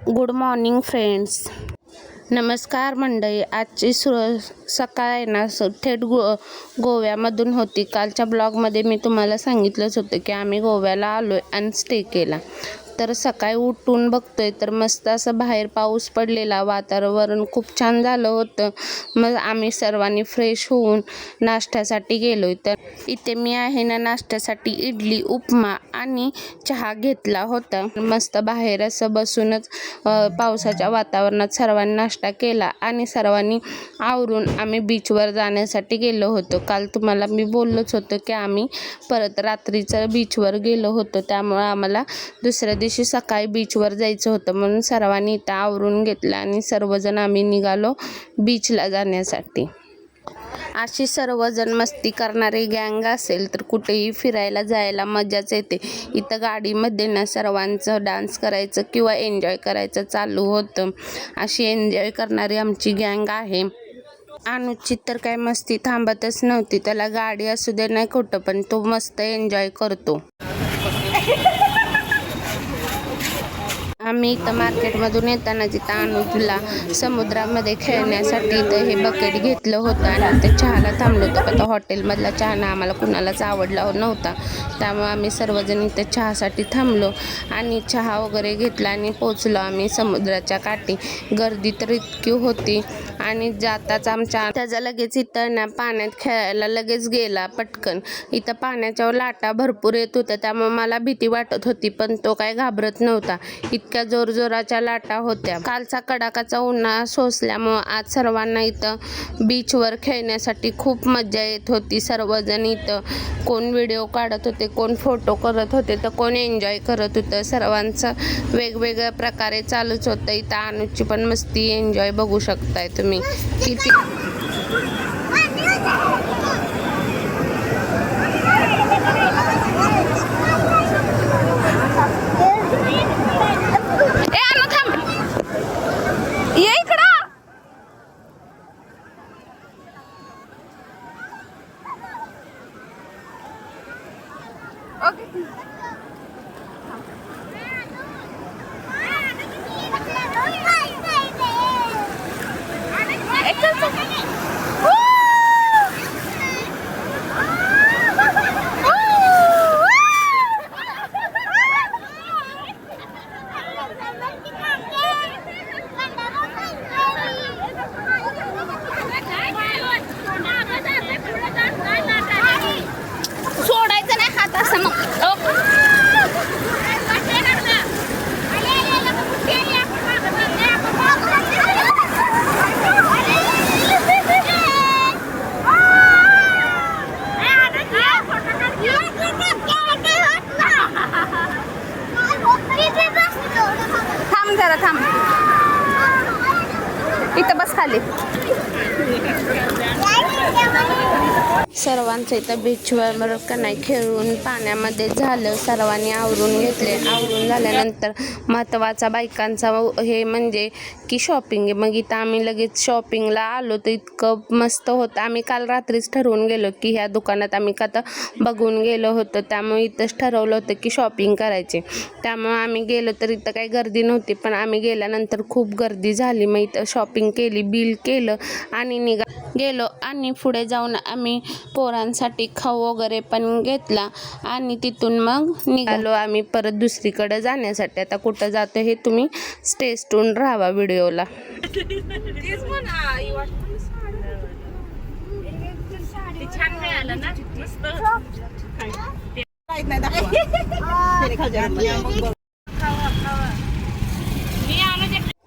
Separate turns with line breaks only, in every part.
Good morning friends. नमस्कार मंडळी. आजची सकाळ आहे ना थेट गोव्यामधून होती. कालच्या ब्लॉगमध्ये मी तुम्हाला सांगितलंच होतं की आम्ही गोव्याला आलो आहे आणि स्टे केला. तर सकाळी उठून बघतोय तर मस्त असं बाहेर पाऊस पडलेला, वातावरण खूप छान झालं होतं. मग आम्ही सर्वांनी फ्रेश होऊन नाश्त्यासाठी गेलो. तर इथे मी आहे ना नाश्त्यासाठी इडली, उपमा आणि चहा घेतला होता. मस्त बाहेर असं बसूनच पावसाच्या वातावरणात सर्वांनी नाश्ता केला आणि सर्वांनी आवरून आम्ही बीचवर जाण्यासाठी गेलो होतो. काल तुम्हाला मी बोललोच होतं की आम्ही परत रात्रीचं बीचवर गेलो होतो, त्यामुळे आम्हाला दुसऱ्या दिवशी सकाळी बीचवर जायचं होतं. म्हणून सर्वांनी इथं आवरून घेतलं आणि सर्वजण आम्ही निघालो बीचला जाण्यासाठी. अशी सर्वजण मस्ती करणारी गँग असेल तर कुठेही फिरायला जायला मजाच येते. इथं गाडीमध्ये ना सर्वांचं डान्स करायचं किंवा एन्जॉय करायचं चालू होतं. अशी एन्जॉय करणारी आमची गँग आहे. अनुचित तर काय मस्ती थांबतच नव्हती. त्याला गाडी असू दे नाही खोटं, पण तो मस्त एन्जॉय करतो. आम्ही इथं मार्केटमधून येताना तिथं अनुजला समुद्रामध्ये खेळण्यासाठी इथं हे बकेट घेतलं होतं आणि ते चहाला थांबलो होतो. आता हॉटेलमधला चहा ना आम्हाला कुणालाच आवडला नव्हता, त्यामुळे आम्ही सर्वजण इथं चहासाठी थांबलो आणि चहा वगैरे घेतला आणि पोचलो आम्ही समुद्राच्या काठी. गर्दी तर इतकी होती आणि जाताच आमच्या त्याचा लगेच इथं ना पाण्यात खेळायला लगेच गेला पटकन. इथं पाण्याच्या लाटा भरपूर येत होत्या, त्यामुळे मला भीती वाटत होती, पण तो काय घाबरत नव्हता. इतक्या जोरजोराच्या लाटा होत्या. कालचा कडाकाचा उन्हाळा सोसल्यामुळं आज सर्वांना इथं बीचवर खेळण्यासाठी खूप मजा येत होती. सर्वजण इथं कोण व्हिडिओ काढत होते, कोण फोटो करत होते, तर कोण एन्जॉय करत होतं. सर्वांचं वेगवेगळ्या प्रकारे चालूच होतं. इथं अनुची पण मस्ती एन्जॉय बघू शकताय तुम्ही किती. सोडायचं नाही हात असं मग. थांब जरा थांब, इथं बस खाली. सर्वांचं इथं बीचवर का नाही खेळून पाण्यामध्ये झालं. सर्वांनी आवरून घेतले. आवरून झाल्यानंतर महत्त्वाचा बायकांचा हे म्हणजे की शॉपिंग. मग इथं आम्ही लगेच शॉपिंगला आलो. तर इतकं मस्त होतं. आम्ही काल रात्रीच ठरवून गेलो की ह्या दुकानात आम्ही का तर बघून गेलो होतो, त्यामुळे इथंच ठरवलं होतं की शॉपिंग करायची. त्यामुळे आम्ही गेलो तर इथं काही गर्दी नव्हती, पण आम्ही गेल्यानंतर खूप गर्दी झाली. मग इथं शॉपिंग केली, बिल केलं आणि गेलो आणि पुढे जाऊन आम्ही पोरांसाठी खाऊ वगैरे पण घेतला आणि तिथून मग निघालो आम्ही परत दुसरीकडे जाण्यासाठी. आता कुठं जातो हे तुम्ही स्टे ट्यून राहावा व्हिडिओला.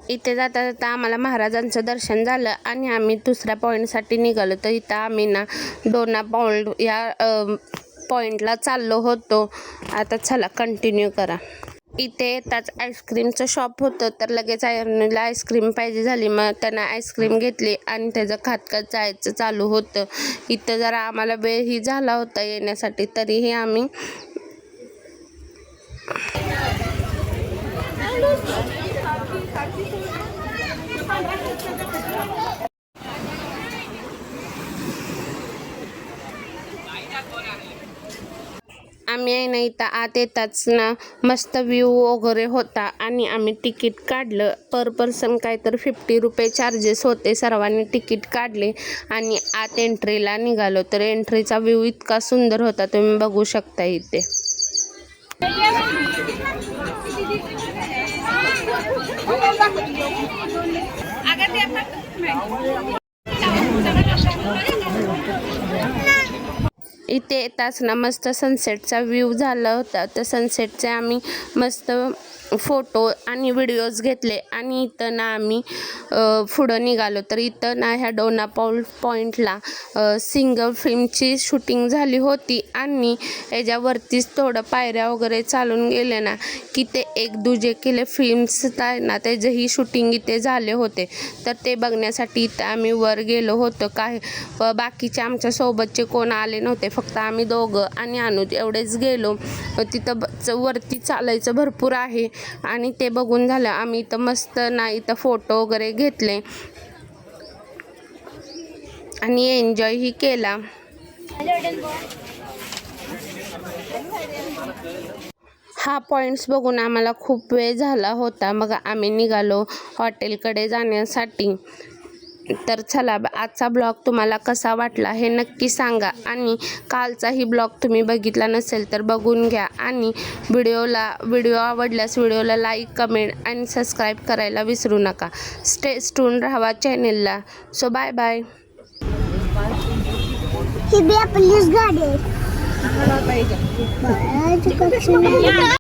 इथे जाता जाता आम्हाला महाराजांचं दर्शन झालं आणि आम्ही दुसऱ्या पॉईंटसाठी निघालो. तर इथं आम्ही ना डोना पॉईंट या पॉईंटला चाललो होतो. आता चला कंटिन्यू करा. इथे येताच आईस्क्रीमचं शॉप होतं, तर लगेच आयर्नला आईस्क्रीम पाहिजे झाली. मग त्यांना आईस्क्रीम घेतली आणि त्याचं खात जायचं चालू होतं. इथं जरा आम्हाला वेळही झाला होता येण्यासाठी, तरीही आम्ही आम्ही आहे ना इथं आत येताच ना मस्त व्ह्यू वगैरे होता आणि आम्ही तिकीट काढलं. पर पर्सन काय तर 50 रुपये चार्जेस होते. सर्वांनी तिकीट काढले आणि आत एंट्रीला निघालो. तर एंट्रीचा व्ह्यू इतका सुंदर होता, तुम्ही बघू शकता इथे. इथे येताच ना मस्त सनसेटचा व्ह्यू झाला होता. तर सनसेटचे आम्ही मस्त फोटो आणि व्हिडिओज घेतले आणि इथं ना आम्ही पुढं निघालो. तर इथं ना ह्या डोनापाऊल पॉईंटला सिंगल फिल्मची शूटिंग झाली होती आणि याच्यावरतीच थोडं पायऱ्या वगैरे चालून गेले ना की ते 1-2 किलो फिल्म्स आहे ना त्याचेही शूटिंग इथे झाले होते. तर ते बघण्यासाठी इथं आम्ही वर गेलो होतो. बाकीचे आमच्या सोबतचे कोण आले नव्हते, फक्त आम्ही दोघं आणि अनुज एवढेच गेलो. तिथं वरती चालायचं भरपूर आहे आणि ते बघून झालं आम्ही इथं मस्त ना इथं फोटो वगैरे घेतले आणि एन्जॉयही केला. हा पॉईंट्स बघून आम्हाला खूप वेळ झाला होता. मग आम्ही निघालो हॉटेलकडे जाण्यासाठी. तर चला, आजचा ब्लॉग तुम्हाला कसा वाटला हे नक्की सांगा आणि कालचाही ब्लॉग तुम्ही बघितला नसेल तर बघून घ्या आणि व्हिडिओ आवडल्यास व्हिडिओला लाईक, कमेंट आणि सबस्क्राईब करायला विसरू नका. स्टे ट्यून राहा चॅनेलला. So bye bye.
ही बी आपलीच गाडी आहे.